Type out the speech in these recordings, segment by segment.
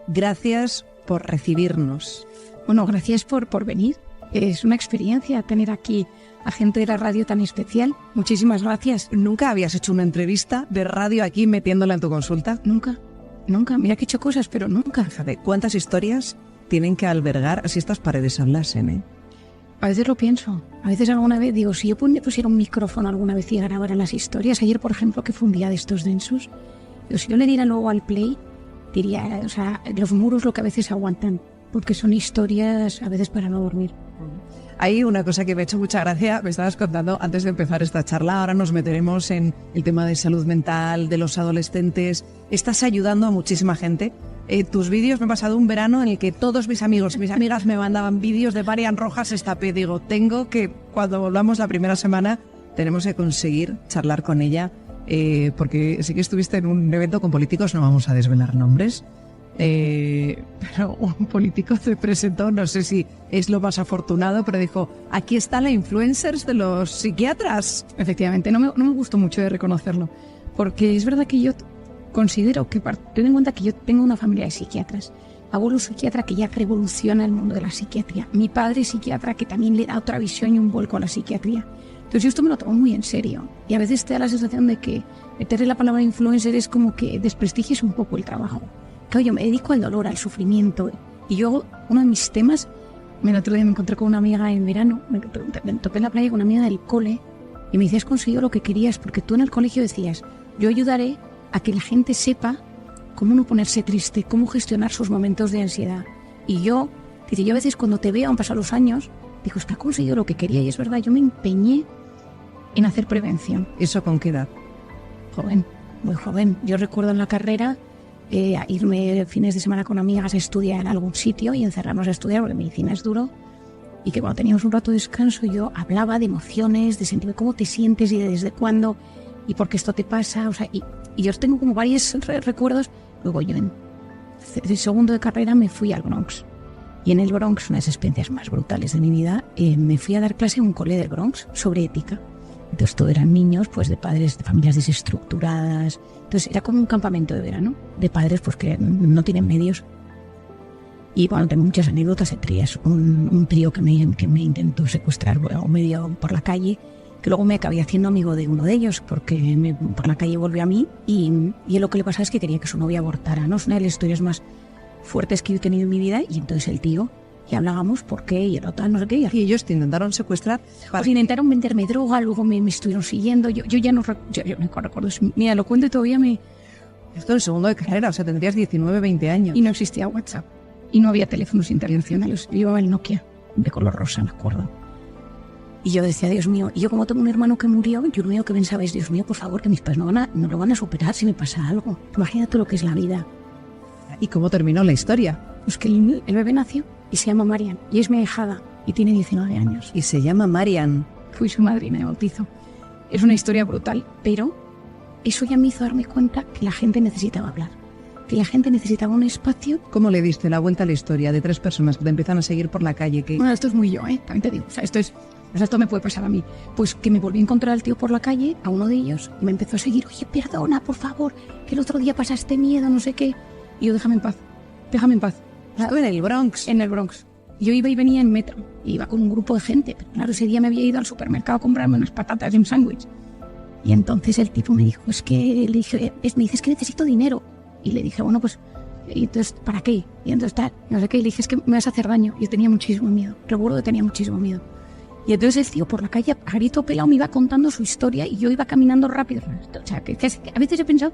Gracias por recibirnos. Bueno, gracias por venir. Es una experiencia tener aquí a gente de la radio tan especial. Muchísimas gracias. ¿Nunca habías hecho una entrevista de radio aquí metiéndola en tu consulta? Nunca. Mira que he hecho cosas, pero nunca. Fíjate, ¿cuántas historias tienen que albergar si estas paredes hablasen, eh? A veces lo pienso. A veces alguna vez digo, si yo pusiera un micrófono alguna vez y grabara las historias. Ayer, por ejemplo, que fue un día de estos densos, si yo le diera luego al play, diría, o sea, los muros lo que a veces aguantan, porque son historias a veces para no dormir. Hay una cosa que me ha hecho mucha gracia, me estabas contando antes de empezar esta charla. Ahora nos meteremos en el tema de salud mental, de los adolescentes. Estás ayudando a muchísima gente. Tus vídeos, me he pasado un verano en el que todos mis amigos y mis amigas me mandaban vídeos de Marian Rojas Estapé. Digo, cuando volvamos la primera semana, tenemos que conseguir charlar con ella, porque sí que estuviste en un evento con políticos, no vamos a desvelar nombres. Pero un político se presentó, no sé si es lo más afortunado, pero dijo, aquí está la influencers de los psiquiatras. Efectivamente, no me gustó mucho de reconocerlo, porque es verdad que yo considero que, ten en cuenta que yo tengo una familia de psiquiatras. Abuelo psiquiatra que ya revoluciona el mundo de la psiquiatría. Mi padre psiquiatra que también le da otra visión y un vuelco a la psiquiatría. Entonces yo esto me lo tomo muy en serio. Y a veces te da la sensación de que meterle la palabra influencer es como que desprestigies un poco el trabajo. Claro, yo me dedico al dolor, al sufrimiento. Y yo, uno de mis temas, el otro día me encontré con una amiga en verano, me topé en la playa con una amiga del cole, y me decía, has conseguido lo que querías, porque tú en el colegio decías, yo ayudaré a que la gente sepa cómo no ponerse triste, cómo gestionar sus momentos de ansiedad. Y yo a veces cuando te veo, han pasado los años, digo, es que ha conseguido lo que quería, y es verdad, yo me empeñé en hacer prevención. ¿Eso con qué edad? Joven, muy joven. Yo recuerdo en la carrera irme fines de semana con amigas a estudiar en algún sitio y encerrarnos a estudiar porque medicina es duro, y que cuando teníamos un rato de descanso yo hablaba de emociones, de sentir cómo te sientes y de desde cuándo y por qué esto te pasa, o sea, y yo tengo como varios recuerdos. Luego yo en segundo de carrera me fui al Bronx, y en el Bronx, una de las experiencias más brutales de mi vida, me fui a dar clase en un cole del Bronx sobre ética. Entonces todos eran niños pues de padres de familias desestructuradas. Entonces era como un campamento de verano de padres pues que no tienen medios. Y bueno, tengo muchas anécdotas, entre ellas un trío que me intentó secuestrar o medio por la calle, que luego me acabé haciendo amigo de uno de ellos porque por la calle volvió a mí y lo que le pasaba es que quería que su novia abortara, ¿no? Es una de las historias más fuertes que he tenido en mi vida. Y entonces el tío, y hablábamos por qué y era tal, no sé qué. Y ellos te intentaron secuestrar. Pues intentaron venderme droga, luego me estuvieron siguiendo. Yo ya no recuerdo. Mira, lo cuento y todavía me... Esto en segundo de carrera, o sea, tendrías 19, 20 años. Y no existía WhatsApp. Y no había teléfonos internacionales. Yo llevaba el Nokia de color rosa, me acuerdo. Y yo decía, Dios mío, y yo como tengo un hermano que murió, yo lo único que pensaba es, Dios mío, por favor, que mis padres no lo van a superar si me pasa algo. Imagínate lo que es la vida. ¿Y cómo terminó la historia? Pues que el bebé nació y se llama Marian, y es mi ahijada, y tiene 19 años. Y se llama Marian. Fui su madrina de bautizo. Es una historia brutal, pero eso ya me hizo darme cuenta que la gente necesitaba hablar, que la gente necesitaba un espacio. ¿Cómo le diste la vuelta a la historia de 3 personas que te empiezan a seguir por la calle? Bueno, esto es muy yo, también te digo, o sea, esto me puede pasar a mí. Pues que me volví a encontrar al tío por la calle, a uno de ellos, y me empezó a seguir, oye, perdona, por favor, que el otro día pasaste miedo, no sé qué. Y yo, déjame en paz. Estaba en el Bronx. En el Bronx. Yo iba y venía en metro, iba con un grupo de gente, pero claro, ese día me había ido al supermercado a comprarme unas patatas y un sándwich. Y entonces el tipo me dijo, me dice, es que necesito dinero. Y le dije, bueno, pues, ¿y entonces para qué? Y entonces tal, no sé qué, y le dije, es que me vas a hacer daño. Yo tenía muchísimo miedo, recuerdo que tenía muchísimo miedo. Y entonces el tío por la calle, a grito pelado, me iba contando su historia y yo iba caminando rápido. O sea, que a veces he pensado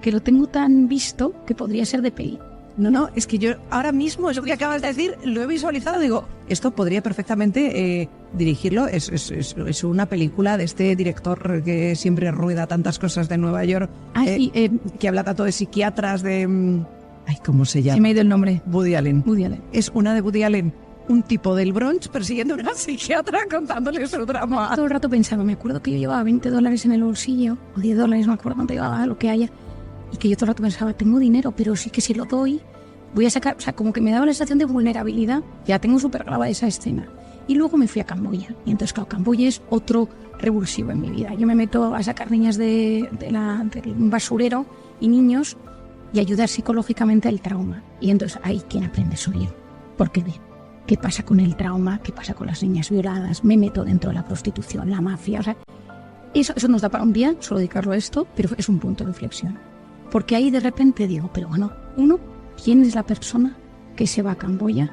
que lo tengo tan visto que podría ser de peli. No, es que yo ahora mismo, eso que acabas de decir, lo he visualizado, digo, esto podría perfectamente dirigirlo, es una película de este director que siempre rueda tantas cosas de Nueva York, que habla tanto de psiquiatras, ¿cómo se llama? Se me ha ido el nombre. Woody Allen. Es una de Woody Allen, un tipo del Bronx persiguiendo a una psiquiatra contándole su drama. Todo el rato pensaba, me acuerdo que yo llevaba $20 en el bolsillo, o $10, no me acuerdo cuánto llevaba, lo que haya. Y que yo todo el rato pensaba, tengo dinero, pero sí que si lo doy, voy a sacar... O sea, como que me daba la sensación de vulnerabilidad. Ya tengo súper grabada esa escena. Y luego me fui a Camboya. Y entonces, claro, Camboya es otro revulsivo en mi vida. Yo me meto a sacar niñas de un basurero y niños y ayudar psicológicamente al trauma. Y entonces ahí quien aprende soy yo, porque ve qué pasa con el trauma, qué pasa con las niñas violadas, me meto dentro de la prostitución, la mafia, o sea, eso nos da para un día solo dedicarlo a esto, pero es un punto de inflexión. Porque ahí de repente digo, pero bueno, ¿quién es la persona que se va a Camboya?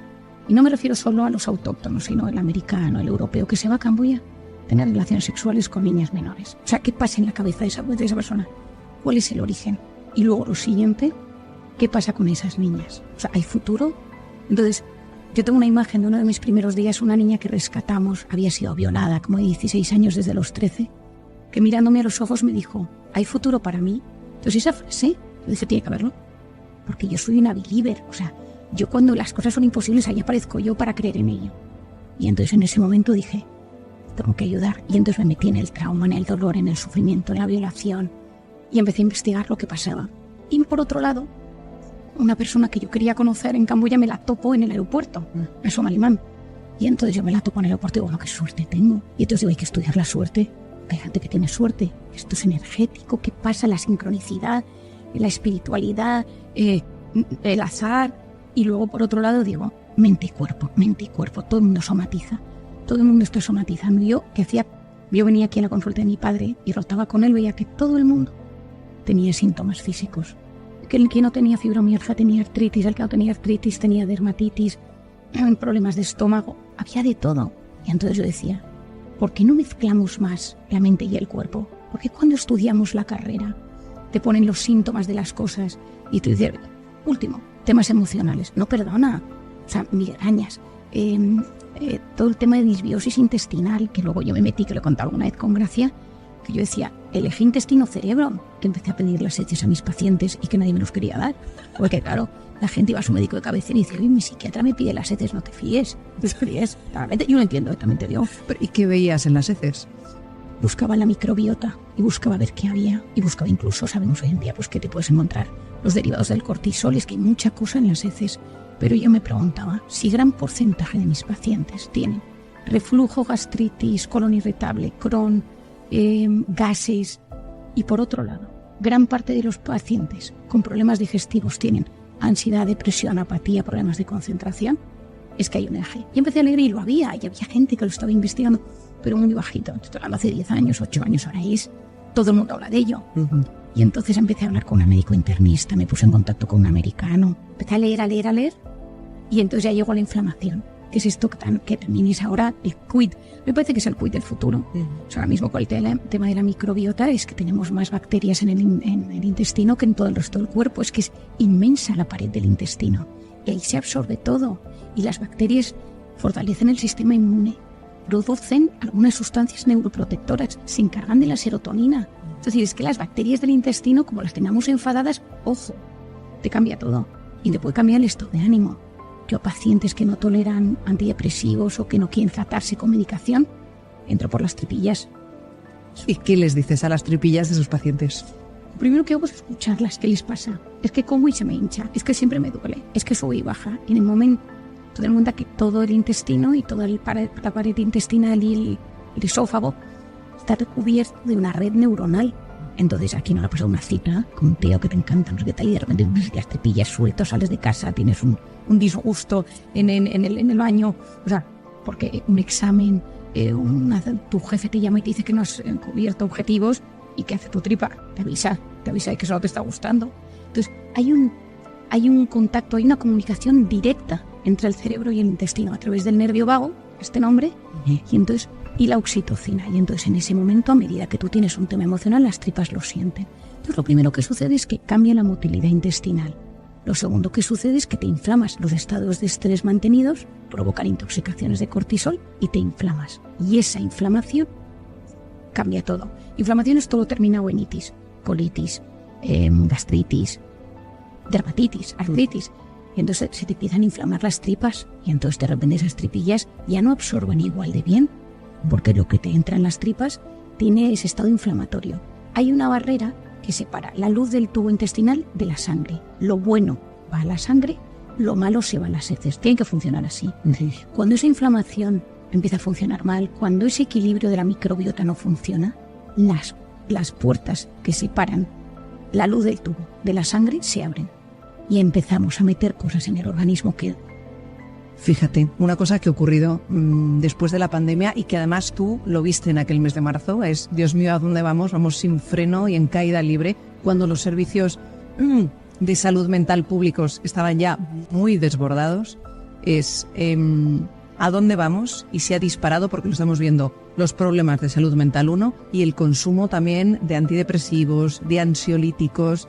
Y no me refiero solo a los autóctonos, sino el americano, el europeo, que se va a Camboya a tener relaciones sexuales con niñas menores. O sea, ¿qué pasa en la cabeza de esa persona? ¿Cuál es el origen? Y luego lo siguiente, ¿qué pasa con esas niñas? O sea, ¿hay futuro? Entonces, yo tengo una imagen de uno de mis primeros días, una niña que rescatamos, había sido violada como de 16 años desde los 13, que mirándome a los ojos me dijo, ¿hay futuro para mí? Entonces esa frase, yo dije, tiene que haberlo, porque yo soy una believer, o sea, yo cuando las cosas son imposibles, ahí aparezco yo para creer en ello. Y entonces en ese momento dije, tengo que ayudar. Y entonces me metí en el trauma, en el dolor, en el sufrimiento, en la violación, y empecé a investigar lo que pasaba. Y por otro lado, una persona que yo quería conocer en Camboya me la topo en el aeropuerto, es un alemán. Y entonces yo me la topo en el aeropuerto y digo, bueno, qué suerte tengo. Y entonces digo, hay que estudiar la suerte. Hay gente que tiene suerte. Esto es energético, ¿qué pasa? La sincronicidad, la espiritualidad, el azar. Y luego, por otro lado, digo, mente y cuerpo. Todo el mundo somatiza. Todo el mundo está somatizando. Yo venía aquí a la consulta de mi padre y rotaba con él, veía que todo el mundo tenía síntomas físicos. Que el que no tenía fibromialgia tenía artritis, el que no tenía artritis tenía dermatitis, problemas de estómago, había de todo. Y entonces yo decía, ¿por qué no mezclamos más la mente y el cuerpo? Porque cuando estudiamos la carrera te ponen los síntomas de las cosas y tú dices, último, temas emocionales, no perdona, o sea, migrañas, todo el tema de disbiosis intestinal, que luego yo me metí, que lo he contado alguna vez con Gracia, que yo decía, el eje intestino-cerebro, que empecé a pedir las heces a mis pacientes y que nadie me los quería dar. Porque claro, la gente iba a su médico de cabecera y dice, oye, mi psiquiatra me pide las heces, no te fíes. Claramente, yo lo entiendo, también te digo. ¿Y qué veías en las heces? Buscaba la microbiota y buscaba ver qué había. Y buscaba incluso, sabemos hoy en día, pues que te puedes encontrar los derivados del cortisol, es que hay mucha cosa en las heces. Pero yo me preguntaba si gran porcentaje de mis pacientes tienen reflujo, gastritis, colon irritable, Crohn, gases, y por otro lado, gran parte de los pacientes con problemas digestivos tienen ansiedad, depresión, apatía, problemas de concentración, es que hay un eje. Y empecé a leer y lo había, y había gente que lo estaba investigando, pero muy bajito. Estoy hablando hace 10 años, 8 años, ahora todo el mundo habla de ello. Y entonces empecé a hablar con una médico internista, me puse en contacto con un americano, empecé a leer, y entonces ya llegó la inflamación. ¿Qué es esto que también es ahora el quid? Me parece que es el quid del futuro. O sea, ahora mismo con el tema de la microbiota es que tenemos más bacterias en el intestino que en todo el resto del cuerpo. Es que es inmensa la pared del intestino. Y ahí se absorbe todo. Y las bacterias fortalecen el sistema inmune, producen algunas sustancias neuroprotectoras, se encargan de la serotonina. Es decir, es que las bacterias del intestino, como las tengamos enfadadas, ojo, te cambia todo. Y te puede cambiar el estado de ánimo. Yo a pacientes que no toleran antidepresivos o que no quieren tratarse con medicación, entro por las tripillas. ¿Y qué les dices a las tripillas de sus pacientes? Lo primero que hago es escucharlas, ¿qué les pasa? Es que como y se me hincha, es que siempre me duele, es que sube y baja. Y en el momento, ten en cuenta que todo el intestino y toda la pared intestinal y el esófago está recubierto de una red neuronal. Entonces aquí no le ha pasado una cita con un tío que te encanta, no sé qué tal, y de repente las tripillas sueltas, sales de casa, tienes un disgusto en el baño, o sea, porque un examen, tu jefe te llama y te dice que no has cubierto objetivos, y ¿qué hace tu tripa? Te avisa de que eso no te está gustando. Entonces hay un contacto, hay una comunicación directa entre el cerebro y el intestino a través del nervio vago, este nombre, y la oxitocina. Y entonces en ese momento, a medida que tú tienes un tema emocional, las tripas lo sienten. Entonces lo primero que sucede es que cambia la motilidad intestinal. Lo segundo que sucede es que te inflamas. Los estados de estrés mantenidos provocan intoxicaciones de cortisol y te inflamas. Y esa inflamación cambia todo. Inflamación es todo terminado en itis, colitis, gastritis, dermatitis, artritis. Y entonces se te empiezan a inflamar las tripas y entonces de repente esas tripillas ya no absorben igual de bien, porque lo que te entra en las tripas tiene ese estado inflamatorio. Hay una barrera que separa la luz del tubo intestinal de la sangre. Lo bueno va a la sangre, lo malo se va a las heces. Tiene que funcionar así. Sí. Cuando esa inflamación empieza a funcionar mal, cuando ese equilibrio de la microbiota no funciona, las puertas que separan la luz del tubo de la sangre se abre y empezamos a meter cosas en el organismo que... Fíjate, una cosa que ha ocurrido después de la pandemia y que además tú lo viste en aquel mes de marzo es, Dios mío, ¿a dónde vamos? Vamos sin freno y en caída libre cuando los servicios de salud mental públicos estaban ya muy desbordados. Es ¿a dónde vamos? Y se ha disparado porque lo estamos viendo, los problemas de salud mental uno y el consumo también de antidepresivos, de ansiolíticos.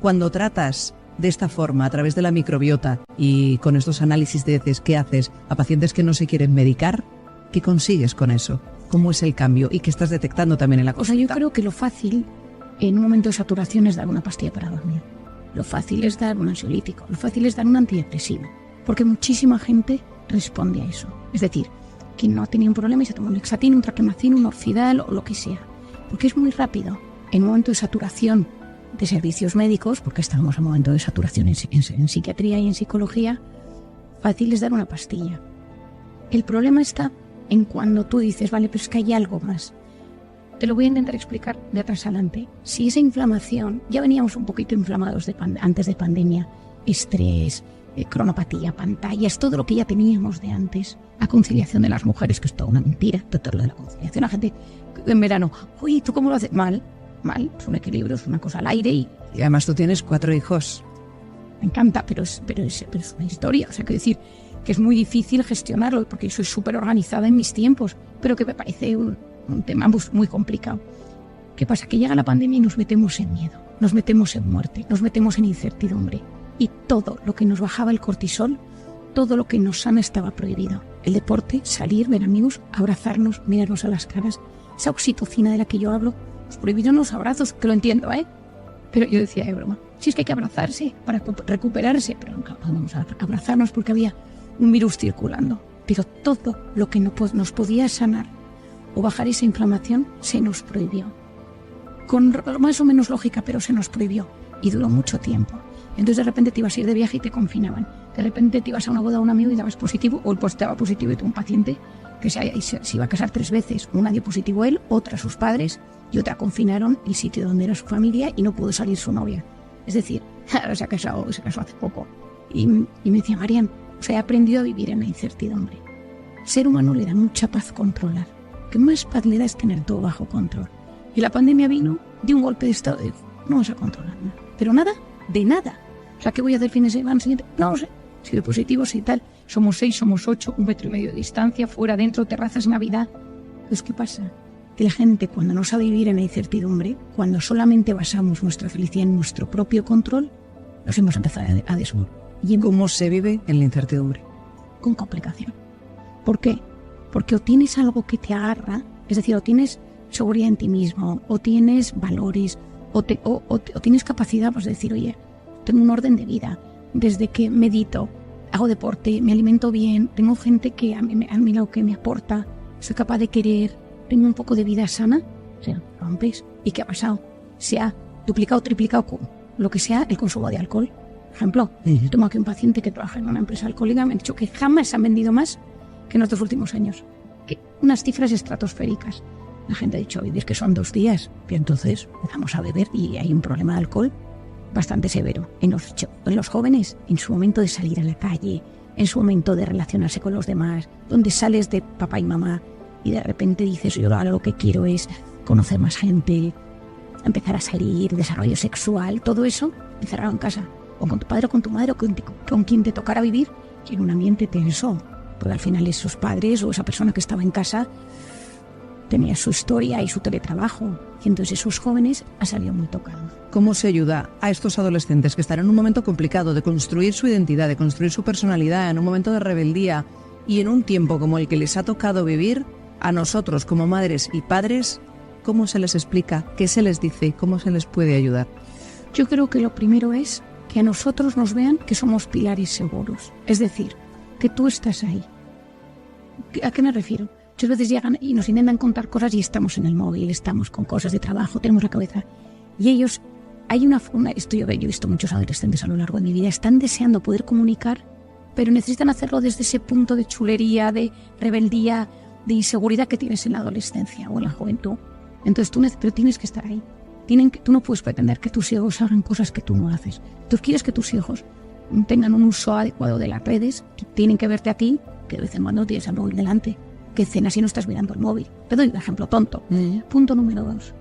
Cuando tratas de esta forma, a través de la microbiota y con estos análisis de heces que haces a pacientes que no se quieren medicar, ¿qué consigues con eso? ¿Cómo es el cambio? ¿Y qué estás detectando también en la consulta? O sea, yo creo que lo fácil en un momento de saturación es dar una pastilla para dormir. Lo fácil es dar un ansiolítico. Lo fácil es dar un antidepresivo. Porque muchísima gente responde a eso. Es decir, quien no ha tenido un problema y se toma un Lexatin, un Traquemacin, un Orfidal o lo que sea. Porque es muy rápido. En un momento de saturación de servicios médicos, porque estábamos en un momento de saturación en psiquiatría y en psicología, fácil es dar una pastilla. El problema está en cuando tú dices, vale, pero es que hay algo más. Te lo voy a intentar explicar de atrás adelante. Si esa inflamación, ya veníamos un poquito inflamados antes de pandemia, estrés, cronopatía, pantallas, todo lo que ya teníamos de antes, la conciliación de las mujeres, que es toda una mentira, todo lo de la conciliación, la gente en verano, oye, ¿tú cómo lo haces? Mal, es un equilibrio, es una cosa al aire y además tú tienes 4 hijos. Me encanta, pero es una historia, o sea, quiero decir que es muy difícil gestionarlo porque yo soy súper organizada en mis tiempos, pero que me parece un tema muy complicado. ¿Qué pasa? Que llega la pandemia y nos metemos en miedo, nos metemos en muerte, nos metemos en incertidumbre y todo lo que nos bajaba el cortisol, todo lo que nos sana estaba prohibido. El deporte, salir, ver amigos, abrazarnos, mirarnos a las caras, esa oxitocina de la que yo hablo, nos prohibieron los abrazos, que lo entiendo, pero yo decía de broma, si es que hay que abrazarse para recuperarse, pero nunca podemos abrazarnos porque había un virus circulando. Pero todo lo que nos podía sanar o bajar esa inflamación se nos prohibió. Con más o menos lógica, pero se nos prohibió y duró mucho tiempo. Entonces de repente te ibas a ir de viaje y te confinaban. De repente te ibas a una boda a un amigo y dabas positivo, o el post daba positivo y tú un paciente que se iba a casar 3 veces. Una dio positivo él, otra sus padres y otra confinaron el sitio donde era su familia y no pudo salir su novia. Es decir, ahora se casó hace poco. Y me decía, Marian, he aprendido a vivir en la incertidumbre. Ser humano le da mucha paz controlar. ¿Qué más paz le da es tener todo bajo control? Y la pandemia vino, dio un golpe de estado y dijo, no vamos a controlar nada. Pero nada, de nada. O sea, ¿qué voy a hacer el fin de semana siguiente? No lo sé. Si de positivo, si tal. Somos 6, somos 8, 1,5 metros de distancia, fuera, dentro, terrazas, Navidad. Pues, ¿qué pasa? Que la gente, cuando no sabe vivir en la incertidumbre, cuando solamente basamos nuestra felicidad en nuestro propio control, nos hemos empezado a desbordar. ¿Y cómo se vive en la incertidumbre? Con complicación. ¿Por qué? Porque o tienes algo que te agarra, es decir, o tienes seguridad en ti mismo, o tienes valores, o tienes capacidad pues, de decir, oye, tengo un orden de vida, desde que medito, hago deporte, me alimento bien, tengo gente que a mí lo que me aporta, soy capaz de querer, tengo un poco de vida sana, o sea, rompes. ¿Y qué ha pasado? Se ha duplicado, triplicado, lo que sea, el consumo de alcohol. Por ejemplo, tengo aquí un paciente que trabaja en una empresa alcohólica, me ha dicho que jamás se han vendido más que en estos últimos años. Que unas cifras estratosféricas. La gente ha dicho, oye, es que son 2 días. Y entonces empezamos a beber y hay un problema de alcohol bastante severo. En los jóvenes, en su momento de salir a la calle, en su momento de relacionarse con los demás, donde sales de papá y mamá y de repente dices, yo ahora lo que quiero es conocer más gente, empezar a salir, desarrollo sexual, todo eso encerrado en casa. O con tu padre o con tu madre o con quien te tocara vivir, y en un ambiente tenso. Porque al final esos padres o esa persona que estaba en casa tenía su historia y su teletrabajo. Y entonces esos jóvenes han salido muy tocados. ¿Cómo se ayuda a estos adolescentes que están en un momento complicado de construir su identidad, de construir su personalidad, en un momento de rebeldía y en un tiempo como el que les ha tocado vivir, a nosotros como madres y padres, cómo se les explica, qué se les dice, cómo se les puede ayudar? Yo creo que lo primero es que a nosotros nos vean que somos pilares seguros. Es decir, que tú estás ahí. ¿A qué me refiero? Muchas veces llegan y nos intentan contar cosas y estamos en el móvil, estamos con cosas de trabajo, tenemos la cabeza. Y ellos, esto yo he visto muchos adolescentes a lo largo de mi vida, están deseando poder comunicar, pero necesitan hacerlo desde ese punto de chulería, de rebeldía, de inseguridad que tienes en la adolescencia o en la juventud. Entonces pero tienes que estar ahí. Tú no puedes pretender que tus hijos hagan cosas que tú no haces. Tú quieres que tus hijos tengan un uso adecuado de las redes, tienen que verte a ti, que de vez en cuando tienes el móvil delante, que cenas y no estás mirando el móvil. Te doy un ejemplo tonto. Punto número 2,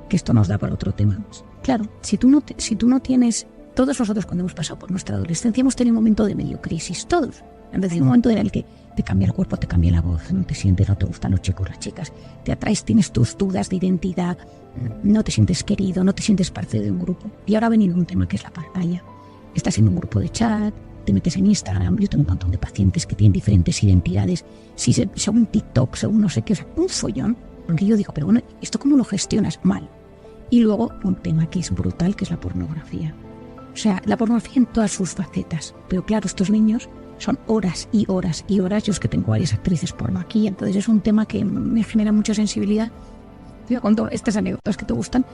que esto nos da para otro tema. Claro, si tú no tienes... Todos nosotros cuando hemos pasado por nuestra adolescencia hemos tenido un momento de medio crisis, todos. Es decir, un momento en el que te cambia el cuerpo, te cambia la voz, no te sientes, no te gustan los chicos, las chicas, te atraes, tienes tus dudas de identidad, no te sientes querido, no te sientes parte de un grupo. Y ahora ha venido un tema que es la pantalla. Estás en un grupo de chat, te metes en Instagram. Yo tengo un montón de pacientes que tienen diferentes identidades, según TikTok, según no sé qué, o sea, un follón. Porque yo digo, pero bueno, ¿esto cómo lo gestionas? Mal. Y luego un tema que es brutal, que es la pornografía. O sea, la pornografía en todas sus facetas. Pero claro, estos niños son horas y horas y horas. Yo es que tengo varias actrices porno aquí, entonces es un tema que me genera mucha sensibilidad. Te cuento estas anécdotas que te gustan.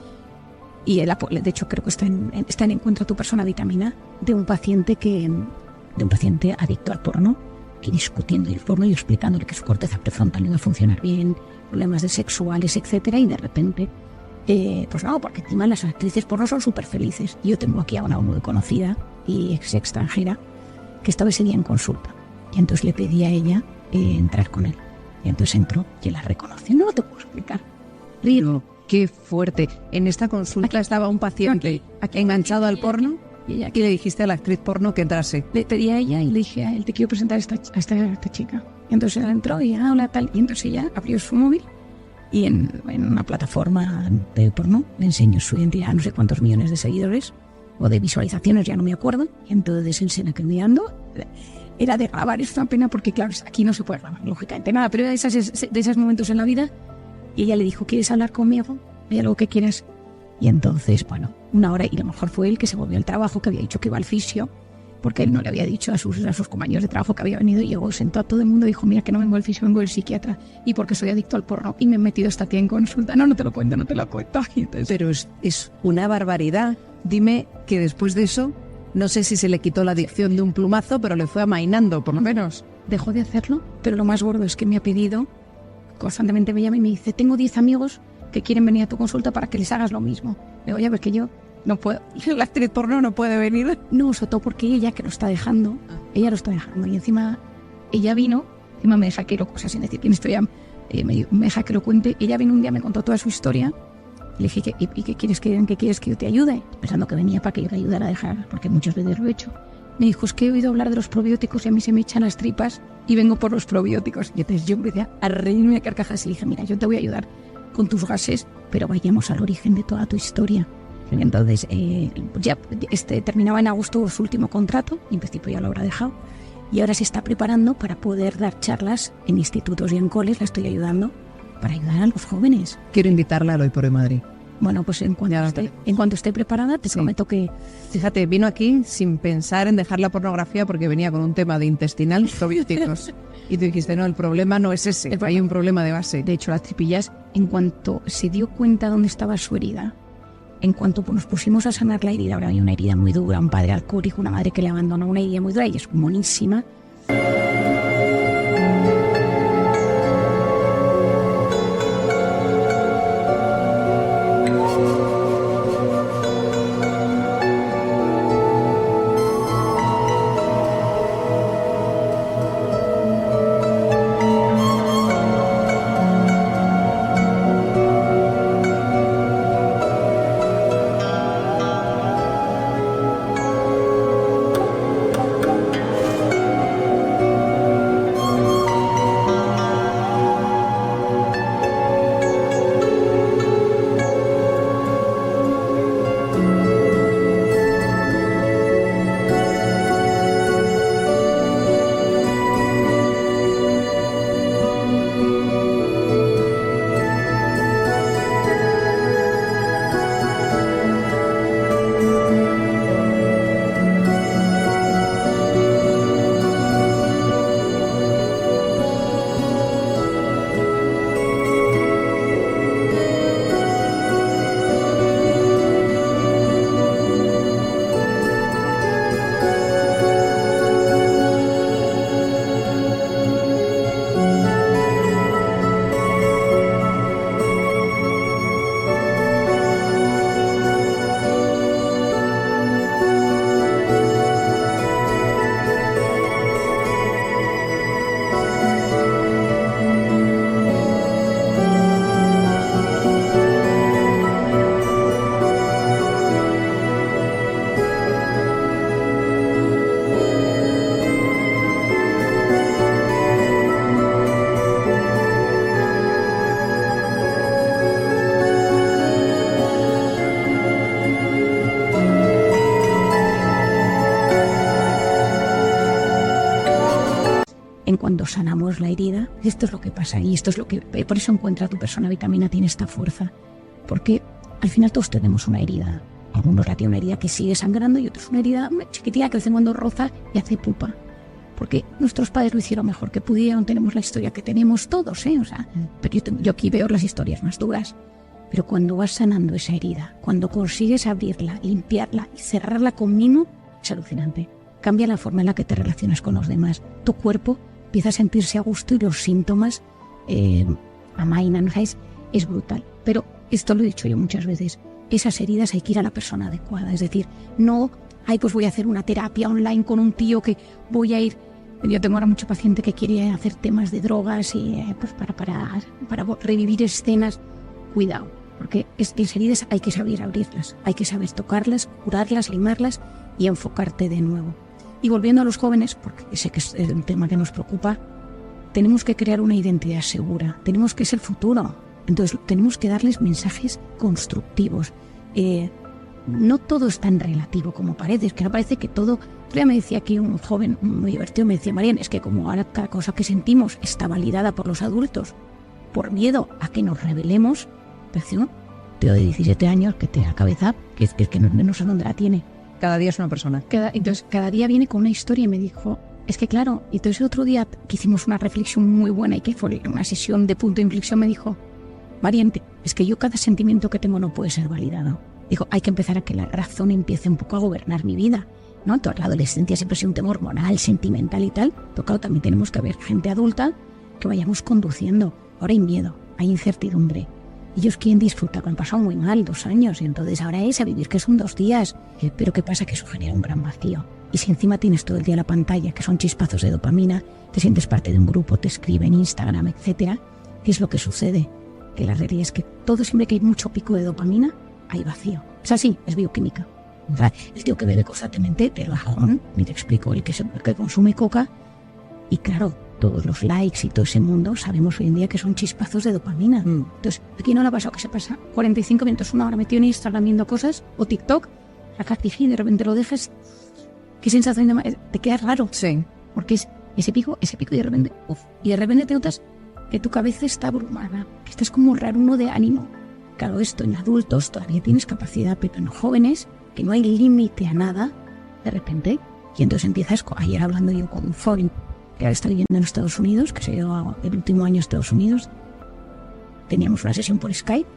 Y de hecho creo que está en Encuentra tu persona vitamina de un paciente adicto al porno, que discutiendo el porno y explicándole que su corteza prefrontal no iba a funcionar bien, problemas de sexuales, etcétera, y de repente pues no, porque encima las actrices porno son súper felices. Yo tengo aquí a una muy conocida y extranjera que estaba ese día en consulta, y entonces le pedí a ella entrar con él, y entonces entró y él la reconoció. No te puedo explicar. Río, qué fuerte. En esta consulta estaba un paciente enganchado al porno y le dijiste a la actriz porno que entrase. Le pedí a ella y le dije a él, te quiero presentar a esta chica. Y entonces él entró y hola tal, y entonces ella abrió su móvil y en una plataforma de porno le enseñó su identidad a no sé cuántos millones de seguidores o de visualizaciones, ya no me acuerdo. Y entonces él se la quedó mirando. Era de grabar, es una pena porque claro, aquí no se puede grabar lógicamente nada, pero era de esos momentos en la vida. Y ella le dijo, ¿quieres hablar conmigo? ¿Hay algo que quieras? Y entonces, bueno, una hora, y a lo mejor fue él que se volvió al trabajo, que había dicho que iba al fisio, porque él no le había dicho a sus compañeros de trabajo que había venido, y llegó, sentó a todo el mundo y dijo, mira que no vengo al fisio, vengo del psiquiatra, y porque soy adicto al porno, y me he metido esta tía en consulta. No te lo cuento. Y entonces, pero es una barbaridad. Dime que después de eso, no sé si se le quitó la adicción de un plumazo, pero le fue amainando, por lo menos. Dejó de hacerlo, pero lo más gordo es que me ha pedido, constantemente me llama y me dice, tengo 10 amigos que quieren venir a tu consulta para que les hagas lo mismo. Le digo, ya ves que yo no puedo. La actriz porno no puede venir. No, sobre todo porque ella que lo está dejando, ella lo está dejando. Y encima ella vino, encima me deja que lo cosas sin decir quién estoy, me deja que lo cuente. Ella vino un día, me contó toda su historia. Le dije, ¿y qué quieres que yo te ayude? Pensando que venía para que yo le ayudara a dejar, porque muchas veces lo he hecho. Me dijo, es que he oído hablar de los probióticos y a mí se me echan las tripas y vengo por los probióticos. Y entonces yo empecé a reírme a carcajadas y le dije, mira, yo te voy a ayudar con tus gases, pero vayamos al origen de toda tu historia. Y entonces ya terminaba en agosto su último contrato, y en principio ya lo habrá dejado, y ahora se está preparando para poder dar charlas en institutos y en coles. La estoy ayudando para ayudar a los jóvenes. Quiero invitarla al Hoy por Hoy Madrid. Bueno, pues en cuanto esté preparada, te prometo que... Fíjate, vino aquí sin pensar en dejar la pornografía porque venía con un tema de intestinal, probióticos. Y tú dijiste, no, el problema no es ese, hay un problema de base. De hecho, las tripillas, en cuanto se dio cuenta dónde estaba su herida, en cuanto nos pusimos a sanar la herida, ahora hay una herida muy dura, un padre alcohólico, una madre que le abandonó, una herida muy dura, y es monísima. cuando sanamos la herida, esto es lo que pasa y esto es lo que... Por eso Encuentra tu persona vitamina tiene esta fuerza, porque al final todos tenemos una herida. Algunos la tienen una herida que sigue sangrando y otros una herida chiquitita que de vez en cuando roza y hace pupa. Porque nuestros padres lo hicieron mejor que pudieron, tenemos la historia que tenemos todos, ¿eh? O sea, pero yo aquí veo las historias más duras. Pero cuando vas sanando esa herida, cuando consigues abrirla, limpiarla y cerrarla con mimo, es alucinante. Cambia la forma en la que te relacionas con los demás. Tu cuerpo empieza a sentirse a gusto y los síntomas amainan, ¿no? Es brutal. Pero esto lo he dicho yo muchas veces. Esas heridas hay que ir a la persona adecuada. Es decir, no, pues voy a hacer una terapia online con un tío que voy a ir... Yo tengo ahora mucho paciente que quiere hacer temas de drogas y pues para revivir escenas. Cuidado, porque las heridas hay que saber abrirlas, hay que saber tocarlas, curarlas, limarlas y enfocarte de nuevo. Y volviendo a los jóvenes, porque sé que es un tema que nos preocupa, tenemos que crear una identidad segura, tenemos que ser el futuro. Entonces tenemos que darles mensajes constructivos. No todo es tan relativo como parece, es que no parece que todo... Ya me decía aquí un joven muy divertido, me decía, Marian, es que como ahora cada cosa que sentimos está validada por los adultos, por miedo a que nos rebelemos, pero un tío de 17 años que tiene la cabeza, que no sé dónde la tiene. Cada día es una persona. Entonces cada día viene con una historia y me dijo, es que claro, y entonces el otro día que hicimos una reflexión muy buena y que fue una sesión de punto de inflexión, me dijo, Marian, es que yo cada sentimiento que tengo no puede ser validado. Digo, hay que empezar a que la razón empiece un poco a gobernar mi vida, ¿no? Toda la adolescencia siempre ha sido un tema hormonal, sentimental y tal. Pero claro, también tenemos que haber gente adulta que vayamos conduciendo. Ahora hay miedo, hay incertidumbre. Ellos quieren disfrutar, han pasado muy mal 2 años y entonces ahora es a vivir que son 2 días. Pero ¿qué pasa? Que eso genera un gran vacío. Y si encima tienes todo el día la pantalla, que son chispazos de dopamina, te sientes parte de un grupo, te escriben Instagram, etcétera, ¿qué es lo que sucede? Que la realidad es que todo siempre que hay mucho pico de dopamina, hay vacío. Es así, es bioquímica. O sea, el tío que bebe constantemente te bajón, ni te explico, el que consume coca, y claro, todos los likes y todo ese mundo sabemos hoy en día que son chispazos de dopamina. Entonces, aquí no le ha pasado que se pasa 45 minutos, 1 hora metido en Instagram viendo cosas, o TikTok, sacas y de repente lo dejas, qué sensación te queda raro. Sí. Porque es ese pico y de repente, y de repente te notas que tu cabeza está abrumada, que estás como raro uno de ánimo. Claro, esto en adultos todavía tienes capacidad, pero en jóvenes, que no hay límite a nada, de repente, y entonces empiezas, ayer hablando yo con un joven que ahora está viviendo en Estados Unidos, que se llevó el último año a Estados Unidos, teníamos una sesión por Skype,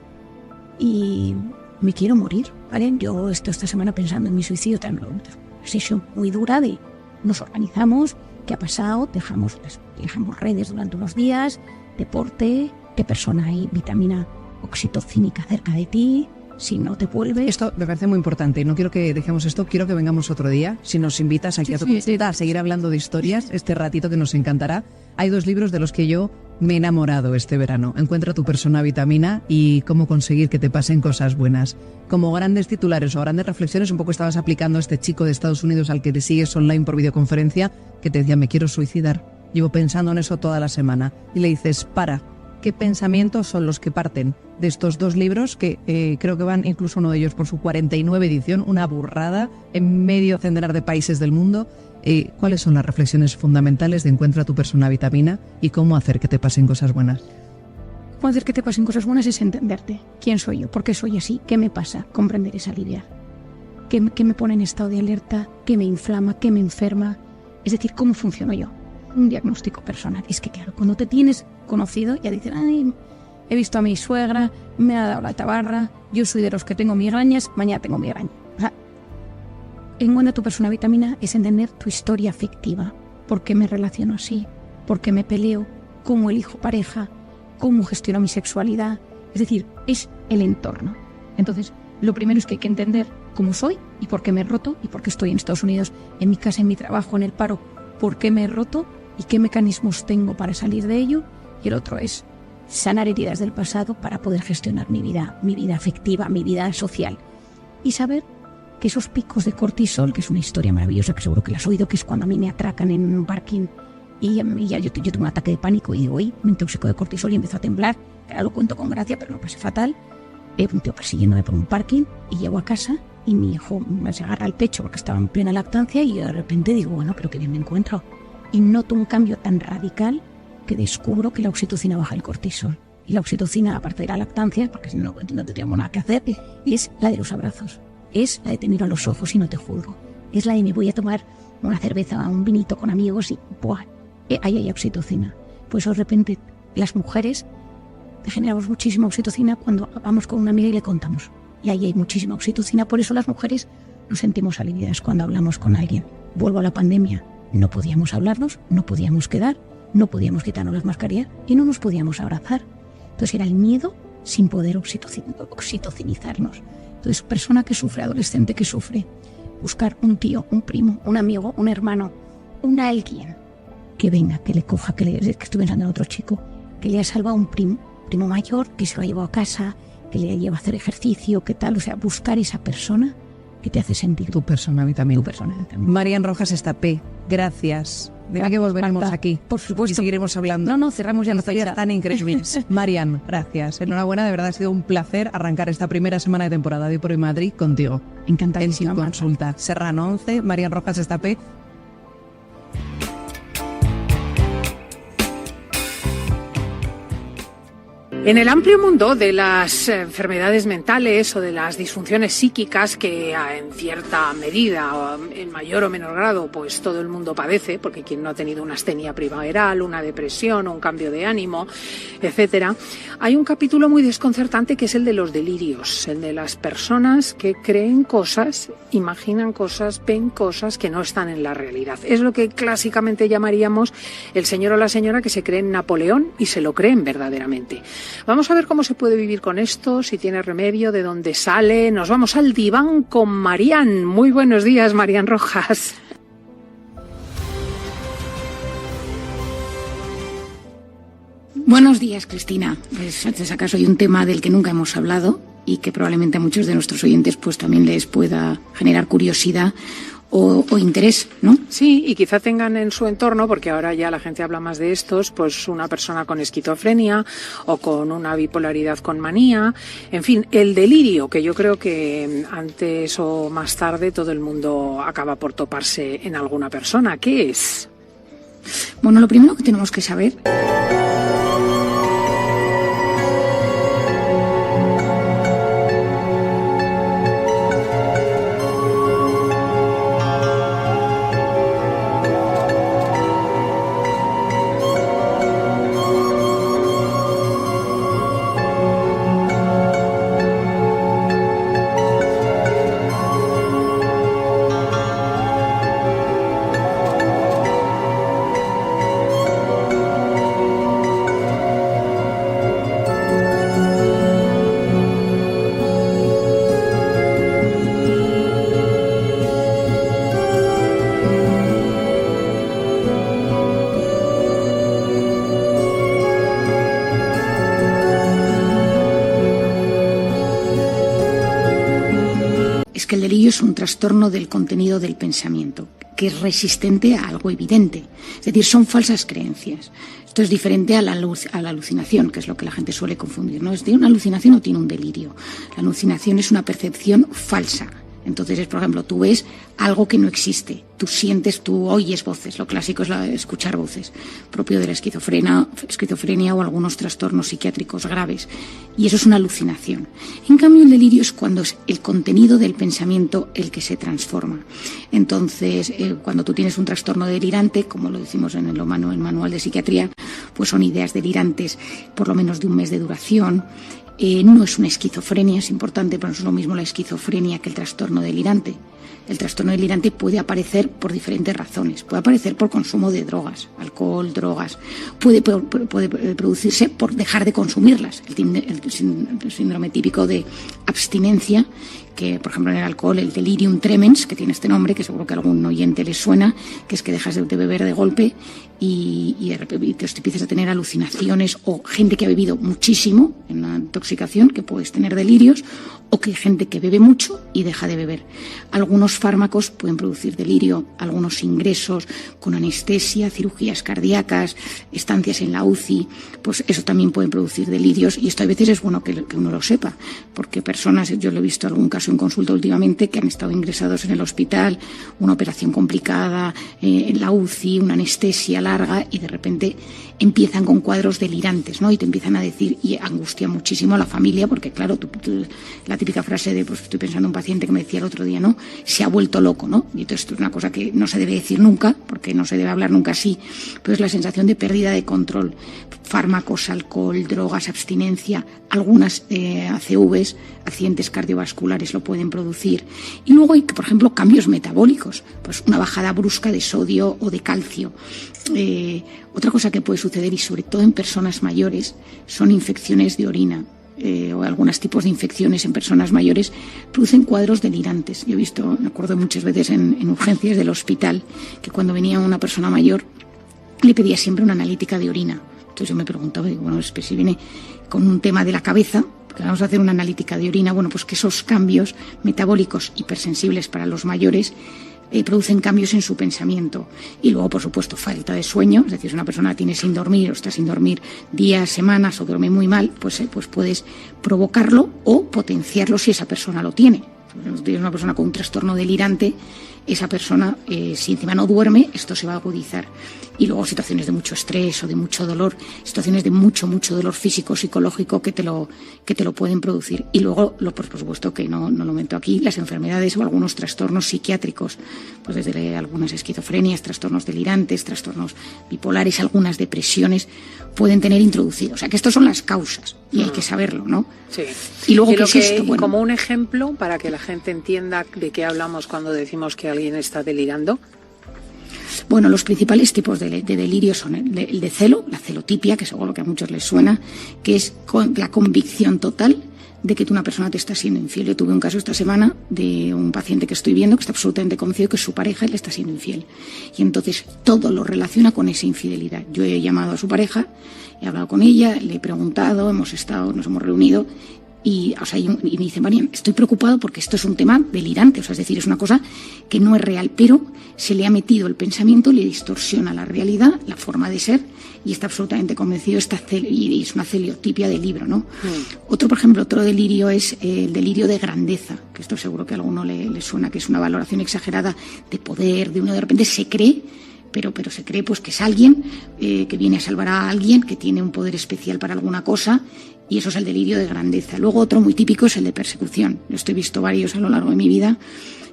y me quiero morir, ¿vale? Yo esta semana pensando en mi suicidio, una sesión muy dura de, nos organizamos, ¿qué ha pasado? Dejamos redes durante unos días, deporte, qué persona hay, vitamina oxitocínica cerca de ti, si no te vuelves... Esto me parece muy importante y no quiero que dejemos esto, quiero que vengamos otro día, si nos invitas aquí a tu casita a seguir hablando de historias, este ratito que nos encantará. Hay 2 libros de los que yo me he enamorado este verano. Encuentra tu persona vitamina y cómo conseguir que te pasen cosas buenas. Como grandes titulares o grandes reflexiones, un poco estabas aplicando a este chico de Estados Unidos al que te sigues online por videoconferencia, que te decía, me quiero suicidar. Llevo pensando en eso toda la semana. Y le dices, para. ¿Qué pensamientos son los que parten de estos 2 libros que creo que van incluso uno de ellos por su 49 edición, una burrada en medio centenar de países del mundo? ¿Cuáles son las reflexiones fundamentales de Encuentra tu persona vitamina y cómo hacer que te pasen cosas buenas? Cómo hacer que te pasen cosas buenas es entenderte. ¿Quién soy yo? ¿Por qué soy así? ¿Qué me pasa? Comprender es aliviar. ¿Qué me pone en estado de alerta? ¿Qué me inflama? ¿Qué me enferma? Es decir, ¿cómo funciono yo? Un diagnóstico personal. Es que claro, cuando te tienes conocido, ya dices, ay, he visto a mi suegra, me ha dado la tabarra, yo soy de los que tengo migrañas, mañana tengo migraña. O sea, Encuentra tu persona vitamina es entender tu historia afectiva. ¿Por qué me relaciono así? ¿Por qué me peleo? ¿Cómo elijo pareja? ¿Cómo gestiono mi sexualidad? Es decir, es el entorno. Entonces, lo primero es que hay que entender cómo soy y por qué me he roto y por qué estoy en Estados Unidos, en mi casa, en mi trabajo, en el paro, por qué me he roto y qué mecanismos tengo para salir de ello. Y el otro es sanar heridas del pasado para poder gestionar mi vida afectiva, mi vida social. Y saber que esos picos de cortisol, que es una historia maravillosa, que seguro que la has oído, que es cuando a mí me atracan en un parking y yo tengo un ataque de pánico y digo, me intoxico de cortisol y empiezo a temblar. Ahora lo cuento con gracia, pero no pasa fatal. Un tío persiguiéndome por un parking y llego a casa y mi hijo me se agarra al pecho porque estaba en plena lactancia y yo de repente digo, bueno, pero qué bien me encuentro. y noto un cambio tan radical que descubro que la oxitocina baja el cortisol. Y la oxitocina, aparte de la lactancia, porque si no tendríamos nada que hacer, es la de los abrazos. Es la de tener a los ojos y no te juzgo. Es la de me voy a tomar una cerveza, un vinito con amigos y ¡buah! Ahí hay oxitocina. Pues de repente las mujeres generamos muchísima oxitocina cuando vamos con una amiga y le contamos. Y ahí hay muchísima oxitocina, por eso las mujeres nos sentimos aliviadas cuando hablamos con alguien. Vuelvo a la pandemia. No podíamos hablarnos, no podíamos quedar, no podíamos quitarnos las mascarillas y no nos podíamos abrazar. Entonces era el miedo sin poder oxitocinizarnos. Entonces, persona que sufre, adolescente que sufre, buscar un tío, un primo, un amigo, un hermano, un alguien que venga, que le coja, que estoy pensando en otro chico, que le haya salvado un primo mayor, que se lo ha llevado a casa, que le lleva a hacer ejercicio, que tal, o sea, buscar esa persona que te hace sentir. Tu persona vitamina. Tu persona vitamina. Marian Rojas Estapé, gracias. Dime que volveremos Marta, aquí. por supuesto. Y seguiremos hablando. No, cerramos ya la Historias tan increíbles. Marian, gracias. Enhorabuena, de verdad ha sido un placer arrancar esta primera semana de temporada de Hoy por Hoy Madrid contigo. Encantadísima. En Sin Consulta. Serrano 11, Marian Rojas Estapé. En el amplio mundo de las enfermedades mentales o de las disfunciones psíquicas que en cierta medida, o en mayor o menor grado, pues todo el mundo padece, porque quien no ha tenido una astenia primaveral, una depresión, un cambio de ánimo, etcétera, hay un capítulo muy desconcertante que es el de los delirios, el de las personas que creen cosas, imaginan cosas, ven cosas que no están en la realidad. Es lo que clásicamente llamaríamos el señor o la señora que se creen Napoleón y se lo creen verdaderamente. Vamos a ver cómo se puede vivir con esto, si tiene remedio, de dónde sale. Nos vamos al diván con Marian. Muy buenos días, Marian Rojas. Buenos días, Cristina. Pues antes acaso hay un tema del que nunca hemos hablado y que probablemente a muchos de nuestros oyentes pues también les pueda generar curiosidad o interés, ¿no? Sí, y quizá tengan en su entorno, porque ahora ya la gente habla más de estos, pues una persona con esquizofrenia o con una bipolaridad con manía, en fin, el delirio, que yo creo que antes o más tarde todo el mundo acaba por toparse en alguna persona. ¿Qué es? Bueno, lo primero que tenemos que saber que el delirio es un trastorno del contenido del pensamiento, que es resistente a algo evidente. Es decir, son falsas creencias. Esto es diferente a la alucinación, que es lo que la gente suele confundir, ¿no? ¿Tiene una alucinación o tiene un delirio? La alucinación es una percepción falsa. Entonces, por ejemplo, tú ves algo que no existe, tú sientes, tú oyes voces, lo clásico es escuchar voces, propio de la esquizofrenia o algunos trastornos psiquiátricos graves, y eso es una alucinación. En cambio, el delirio es cuando es el contenido del pensamiento el que se transforma. Entonces, cuando tú tienes un trastorno delirante, como lo decimos en el manual de psiquiatría, pues son ideas delirantes por lo menos de un mes de duración. No es una esquizofrenia, es importante, pero no es lo mismo la esquizofrenia que el trastorno delirante. El trastorno delirante puede aparecer por diferentes razones. Puede aparecer por consumo de drogas, alcohol, drogas. Puede producirse por dejar de consumirlas. El síndrome típico de abstinencia, que por ejemplo en el alcohol, el delirium tremens, que tiene este nombre, que seguro que a algún oyente le suena, que es que dejas de beber de golpe y de repente te empiezas a tener alucinaciones, o gente que ha bebido muchísimo en una intoxicación, que puedes tener delirios, o que hay gente que bebe mucho y deja de beber. Algunos fármacos pueden producir delirio, algunos ingresos con anestesia, cirugías cardíacas, estancias en la UCI, pues eso también pueden producir delirios, y esto a veces es bueno que uno lo sepa, porque personas, yo lo he visto en algún caso en consulta últimamente que han estado ingresados en el hospital, una operación complicada, en la UCI, una anestesia larga, y de repente empiezan con cuadros delirantes, ¿no? Y te empiezan a decir, y angustia muchísimo a la familia, porque claro, la típica frase de, pues estoy pensando en un paciente que me decía el otro día, ¿no? Se ha vuelto loco, ¿no? Y entonces esto es una cosa que no se debe decir nunca, porque no se debe hablar nunca así, pero es la sensación de pérdida de control. Fármacos, alcohol, drogas, abstinencia, algunas ACVs, accidentes cardiovasculares lo pueden producir. Y luego hay, por ejemplo, cambios metabólicos, pues una bajada brusca de sodio o de calcio. Otra cosa que puede suceder, y sobre todo en personas mayores, son infecciones de orina. O algunos tipos de infecciones en personas mayores producen cuadros delirantes. Yo he visto, me acuerdo muchas veces en urgencias del hospital, que cuando venía una persona mayor le pedía siempre una analítica de orina. Entonces yo me preguntaba, digo, bueno, si viene con un tema de la cabeza, que vamos a hacer una analítica de orina, bueno, pues que esos cambios metabólicos hipersensibles para los mayores producen cambios en su pensamiento. Y luego, por supuesto, falta de sueño, es decir, si una persona tiene sin dormir o está sin dormir días, semanas o duerme muy mal, pues puedes provocarlo o potenciarlo si esa persona lo tiene. Si tienes una persona con un trastorno delirante, esa persona, si encima no duerme, esto se va a agudizar. Y luego situaciones de mucho estrés o de mucho dolor, situaciones de mucho dolor físico, psicológico que te lo pueden producir. Y luego, por supuesto que no lo meto aquí, las enfermedades o algunos trastornos psiquiátricos, pues desde algunas esquizofrenias, trastornos delirantes, trastornos bipolares, algunas depresiones pueden tener introducido. O sea que estas son las causas y hay que saberlo, ¿no? Sí. Y luego, ¿qué es esto? Bueno, como un ejemplo para que la gente entienda de qué hablamos cuando decimos que alguien está delirando. Bueno, los principales tipos de delirio son el de celo, la celotipia, que seguro que a muchos les suena, que es la convicción total de que una persona te está siendo infiel. Yo tuve un caso esta semana de un paciente que estoy viendo que está absolutamente convencido que su pareja le está siendo infiel. Y entonces todo lo relaciona con esa infidelidad. Yo he llamado a su pareja, he hablado con ella, le he preguntado, nos hemos reunido. Y me dice, Marian, estoy preocupado porque esto es un tema delirante, es decir, es una cosa que no es real, pero se le ha metido el pensamiento, le distorsiona la realidad, la forma de ser, y está absolutamente convencido, y es una celiotipia del libro, ¿no? Otro delirio es el delirio de grandeza, que esto seguro que a alguno le suena, que es una valoración exagerada de poder, de uno de repente se cree, pero se cree pues que es alguien que viene a salvar a alguien, que tiene un poder especial para alguna cosa, y eso es el delirio de grandeza. Luego otro muy típico es el de persecución. Yo he visto varios a lo largo de mi vida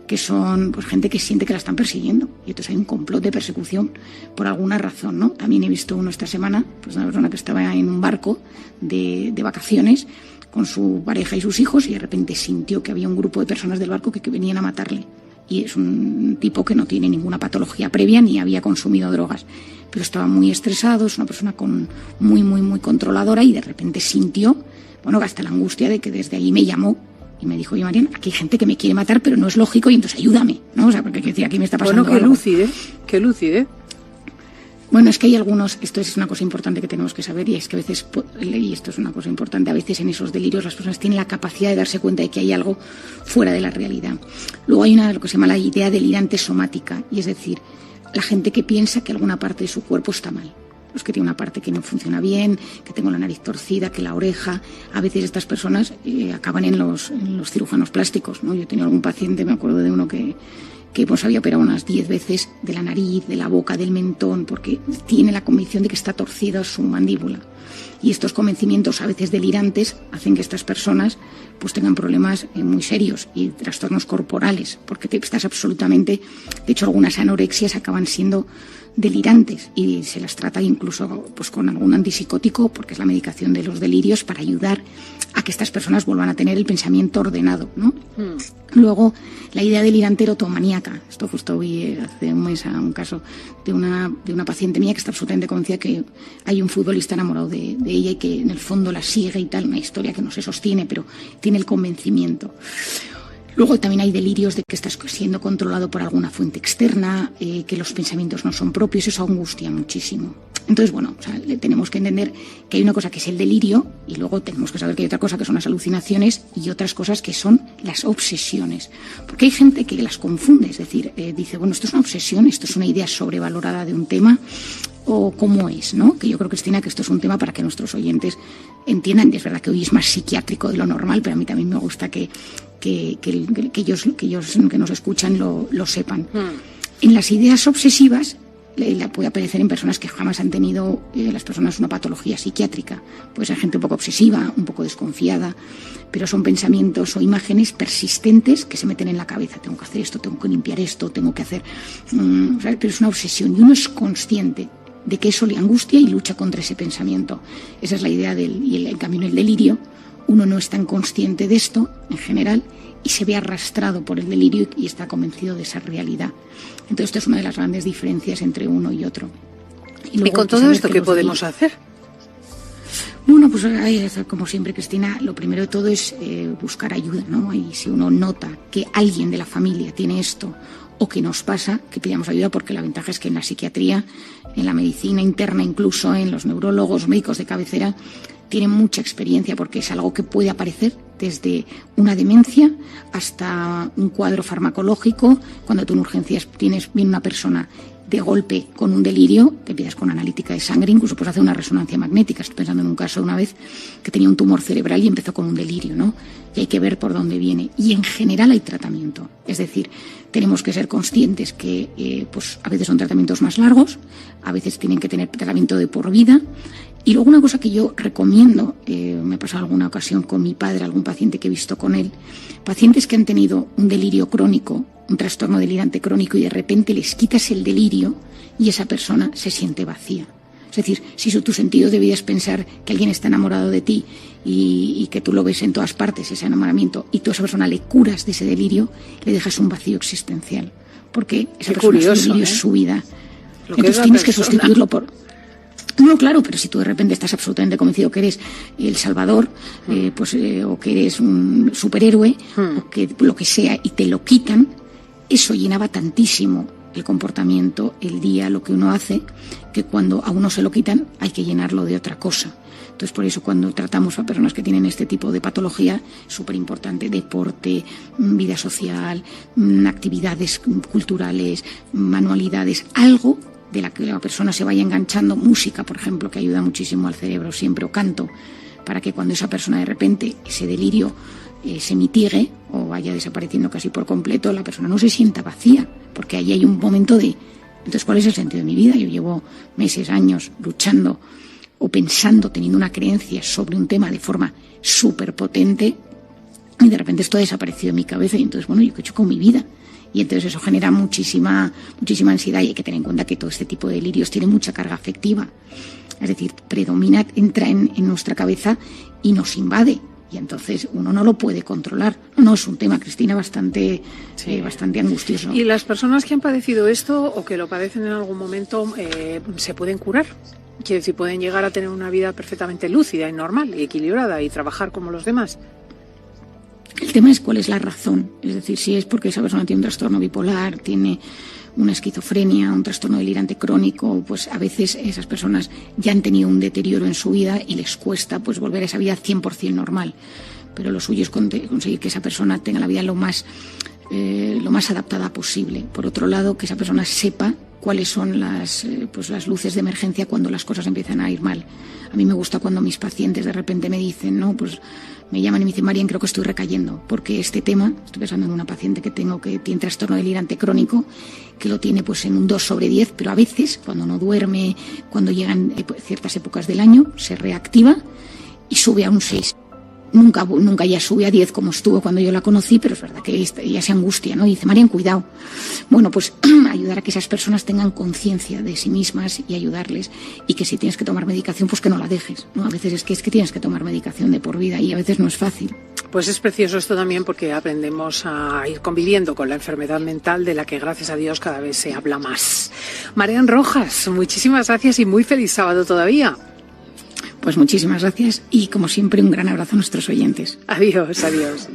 que son pues gente que siente que la están persiguiendo, y entonces hay un complot de persecución por alguna razón, ¿no? También he visto uno esta semana, pues una persona que estaba en un barco de vacaciones con su pareja y sus hijos, y de repente sintió que había un grupo de personas del barco que venían a matarle. Y es un tipo que no tiene ninguna patología previa ni había consumido drogas, pero estaba muy estresado, es una persona muy controladora, y de repente sintió, bueno, hasta la angustia de que desde allí me llamó y me dijo, oye, Marian, aquí hay gente que me quiere matar, pero no es lógico, y entonces ayúdame, ¿no? O sea, porque aquí me está pasando algo. Bueno, qué lúcido. Bueno, es que hay algunos, esto es una cosa importante que tenemos que saber, y es que a veces, y esto es una cosa importante, a veces en esos delirios las personas tienen la capacidad de darse cuenta de que hay algo fuera de la realidad. Luego hay lo que se llama la idea delirante somática, y es decir, la gente que piensa que alguna parte de su cuerpo está mal. Los que tienen una parte que no funciona bien, que tengo la nariz torcida, que la oreja. A veces estas personas acaban en los cirujanos plásticos, ¿no? Yo he tenido algún paciente, me acuerdo de uno que pues había operado unas 10 veces de la nariz, de la boca, del mentón, porque tiene la convicción de que está torcida su mandíbula. Y estos convencimientos, a veces delirantes, hacen que estas personas pues tengan problemas muy serios y trastornos corporales, porque estás absolutamente... De hecho, algunas anorexias acaban siendo delirantes y se las trata incluso pues con algún antipsicótico, porque es la medicación de los delirios, para ayudar a que estas personas vuelvan a tener el pensamiento ordenado, ¿no? Luego, la idea delirante erotomaníaca. Esto justo vi hace un mes a un caso de una paciente mía que está absolutamente convencida que hay un futbolista enamorado de ella y que en el fondo la sigue y tal, una historia que no se sostiene, pero tiene el convencimiento. Luego también hay delirios de que estás siendo controlado por alguna fuente externa, que los pensamientos no son propios, eso angustia muchísimo. Entonces, bueno, tenemos que entender que hay una cosa que es el delirio, y luego tenemos que saber que hay otra cosa que son las alucinaciones, y otras cosas que son las obsesiones. Porque hay gente que las confunde, es decir, dice, bueno, esto es una obsesión, esto es una idea sobrevalorada de un tema, o cómo es, ¿no? Que yo creo, Cristina, que esto es un tema para que nuestros oyentes entiendan. Es verdad que hoy es más psiquiátrico de lo normal, pero a mí también me gusta que que ellos que nos escuchan lo sepan. En las ideas obsesivas puede aparecer en personas que jamás han tenido las personas una patología psiquiátrica. Puede ser gente un poco obsesiva, un poco desconfiada, pero son pensamientos o imágenes persistentes que se meten en la cabeza. Tengo que hacer esto, tengo que limpiar esto, tengo que hacer... pero es una obsesión y uno es consciente de que eso le angustia y lucha contra ese pensamiento. Esa es la idea en cambio en el delirio uno no es tan consciente de esto en general y se ve arrastrado por el delirio y está convencido de esa realidad. Entonces, esto es una de las grandes diferencias entre uno y otro. ¿Y con todo esto qué podemos hacer? Bueno, pues como siempre, Cristina, lo primero de todo es buscar ayuda, ¿no? Y si uno nota que alguien de la familia tiene esto o que nos pasa, que pidamos ayuda, porque la ventaja es que en la psiquiatría, en la medicina interna, incluso en los neurólogos, médicos de cabecera, tienen mucha experiencia porque es algo que puede aparecer desde una demencia hasta un cuadro farmacológico. Cuando tú en urgencias viene una persona de golpe con un delirio, te empiezas con analítica de sangre, incluso puedes hacer una resonancia magnética. Estoy pensando en un caso una vez que tenía un tumor cerebral y empezó con un delirio, ¿no? Y hay que ver por dónde viene. Y en general hay tratamiento. Es decir, tenemos que ser conscientes que pues a veces son tratamientos más largos, a veces tienen que tener tratamiento de por vida. Y luego una cosa que yo recomiendo, me ha pasado alguna ocasión con mi padre, algún paciente que he visto con él, pacientes que han tenido un delirio crónico, un trastorno delirante crónico y de repente les quitas el delirio y esa persona se siente vacía. Es decir, si tu sentido de vida es pensar que alguien está enamorado de ti y que tú lo ves en todas partes, ese enamoramiento, y tú a esa persona le curas de ese delirio, le dejas un vacío existencial. Porque esa persona, su delirio es su vida. Entonces tienes que sustituirlo por... No, claro, pero si tú de repente estás absolutamente convencido que eres el salvador, o que eres un superhéroe, o que lo que sea, y te lo quitan, eso llenaba tantísimo el comportamiento, el día, lo que uno hace, que cuando a uno se lo quitan hay que llenarlo de otra cosa. Entonces, por eso cuando tratamos a personas que tienen este tipo de patología, es súper importante deporte, vida social, actividades culturales, manualidades, algo de la que la persona se vaya enganchando, música, por ejemplo, que ayuda muchísimo al cerebro siempre, o canto, para que cuando esa persona de repente, ese delirio se mitigue o vaya desapareciendo casi por completo, la persona no se sienta vacía, porque ahí hay un momento de, entonces, ¿cuál es el sentido de mi vida? Yo llevo meses, años luchando o pensando, teniendo una creencia sobre un tema de forma súper potente y de repente esto ha desaparecido de mi cabeza y entonces, bueno, ¿yo qué he hecho con mi vida? Y entonces eso genera muchísima ansiedad y hay que tener en cuenta que todo este tipo de delirios tiene mucha carga afectiva. Es decir, predomina, entra en nuestra cabeza y nos invade. Y entonces uno no lo puede controlar. No, es un tema, Cristina, bastante angustioso. ¿Y las personas que han padecido esto o que lo padecen en algún momento se pueden curar? Quiere decir, pueden llegar a tener una vida perfectamente lúcida y normal y equilibrada y trabajar como los demás. El tema es cuál es la razón. Es decir, si es porque esa persona tiene un trastorno bipolar, tiene una esquizofrenia, un trastorno delirante crónico, pues a veces esas personas ya han tenido un deterioro en su vida y les cuesta pues volver a esa vida 100% normal. Pero lo suyo es conseguir que esa persona tenga la vida lo más adaptada posible. Por otro lado, que esa persona sepa cuáles son las luces de emergencia cuando las cosas empiezan a ir mal. A mí me gusta cuando mis pacientes de repente me dicen, no, pues me llaman y me dicen, Marian, creo que estoy recayendo, porque este tema, estoy pensando en una paciente que tengo que tiene trastorno delirante crónico, que lo tiene pues en un 2/10, pero a veces, cuando no duerme, cuando llegan ciertas épocas del año, se reactiva y sube a un 6. Nunca ya sube a 10 como estuvo cuando yo la conocí, pero es verdad que ya se angustia, ¿no? Y dice, Marian, cuidado. Bueno, pues ayudar a que esas personas tengan conciencia de sí mismas y ayudarles, y que si tienes que tomar medicación, pues que no la dejes, ¿no? A veces es que tienes que tomar medicación de por vida y a veces no es fácil. Pues es precioso esto también porque aprendemos a ir conviviendo con la enfermedad mental, de la que gracias a Dios cada vez se habla más. Marian Rojas, muchísimas gracias y muy feliz sábado todavía. Pues muchísimas gracias y como siempre un gran abrazo a nuestros oyentes. Adiós, adiós.